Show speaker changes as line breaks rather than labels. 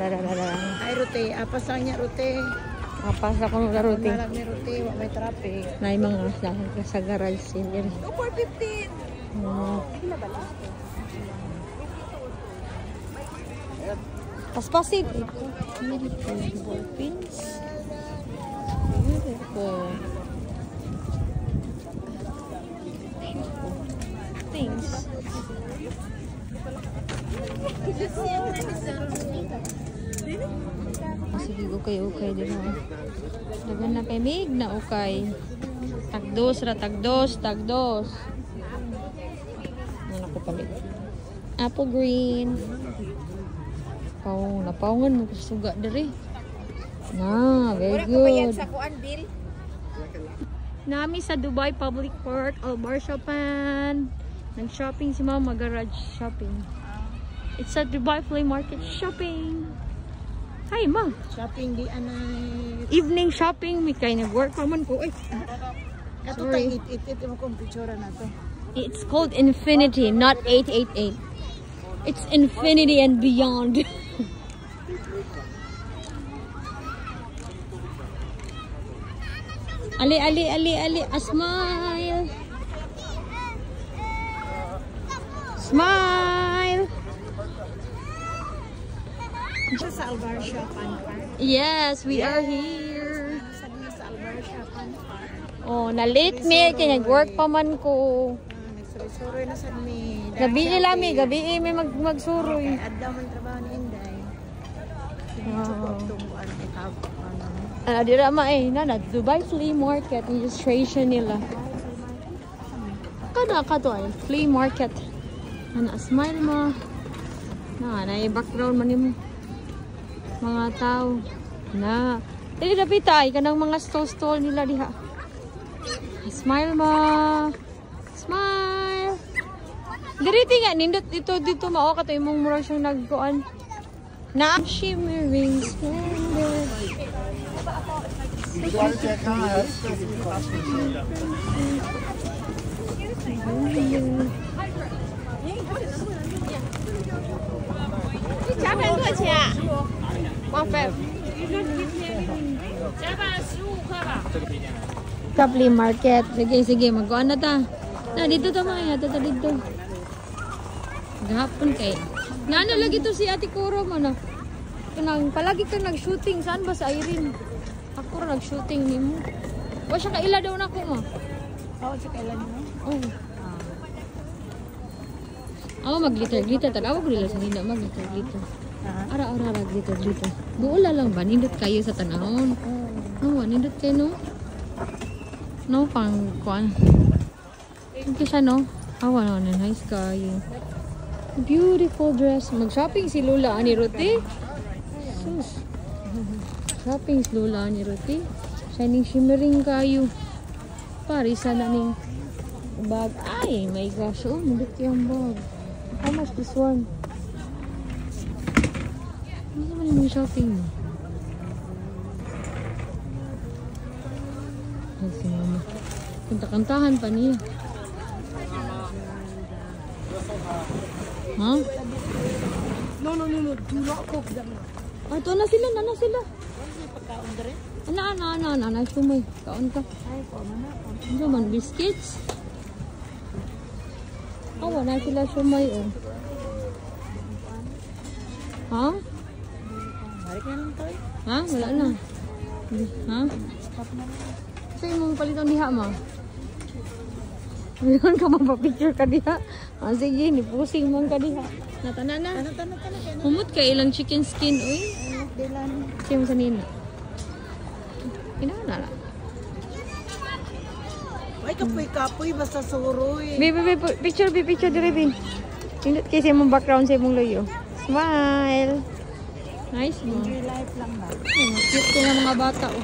Ay, rute. Apas lang niya, rute.
Apas ako ng rute.
Nalag ni rute. Wag may traffic.
Na yung mga sa garage sale.
415.
Paspasit. Beautiful pins. Beautiful. Things. Sige, ukay din mo. Dagan na kay Mig na ukay. Tagdos. Ano ko palit? Apple green. Napaungan mo kasi suga diri. Very good. Nami sa Dubai Public Park, Albar Shopan. Nag-shopping si Mama, garage shopping. It's a Dubai Flea Market shopping. Hi, Ma.
Shopping di anay.
Evening shopping. May kayo nag-work pa man ko.
Sorry. It mo kong picture na to.
It's called Infinity, not 888. It's infinity and beyond. Ali. A smile. Smile.
Sa Albar Shopan Park.
Yes, we are here.
Sa Albar Shopan Park.
Oh, na-late me. Kaya nag-work pa man ko.
Nagsuroy na sa mi.
Gabi may magsuroy.
Addaw man trabaho ni Inday.
Dira ma na Dubai Flea Market registration nila. Kada ka to ay flea market. Smile mo. Na background man nimo. Mga tao. Dili dapita ay kanang mga stall nila diha. Smile mo. Smile. Diri nga nindot dito mao ka to imong mura siyang nagkuan. Na shimmering splendor. Kapli market. Sige, magkuhan na ta. Dito to mga dito. Gahapon kay. Lagi to si Ate Kuro mo na. Palagi ka nag-shooting. Saan ba sa Irene? Ako rin nag-shooting ni mo. O siya kaila daw na ko mo.
Siya kaila mo?
Oo. Ako mag-glitter. Tanawa ko nila sa nila mag-glitter. Ara, glitter. Buula lang ba? Nindot kayo sa tanahon. Nindot kayo no? No, pang kuan. Ito siya no? Nice kayo. Beautiful dress. Mag-shopping si Lola ni Ruti. Sus. Shopping si Lola ni Ruti. Shining shimmering kayo. Parisa na ning bag. Ay, my gosh. Oh, nandito yung bag. How much this one? Ano naman yung shopping mo? Kasi mama. Kanta-kantahan pa niya. Huh?
No. Do not cook them.
Ito na sila. Ana, sumay. Kaon ka.
Ay, po, mana.
Ano man, biscuits? Wala sila sumay, oh. Ha?
Balik na lang to eh.
Ha? Wala na. Ha?
Stop na lang.
Sa'yo mong palitan diha, ma? Mayroon ka mapapicture ka diha. Sige, nipusing mong ka diha. Natana na.
Tana.
Humot ka ilang chicken skin, uy.
Dilan.
Siya mo sa nina. Kinana lang.
Ay, kapoy, basta suroy.
Picture dire, bi. Tindot kayo sa mong background sa mong loyo. Smile. Nice mo.
Real life lang ba?
Cute ko nga mga bata, oh.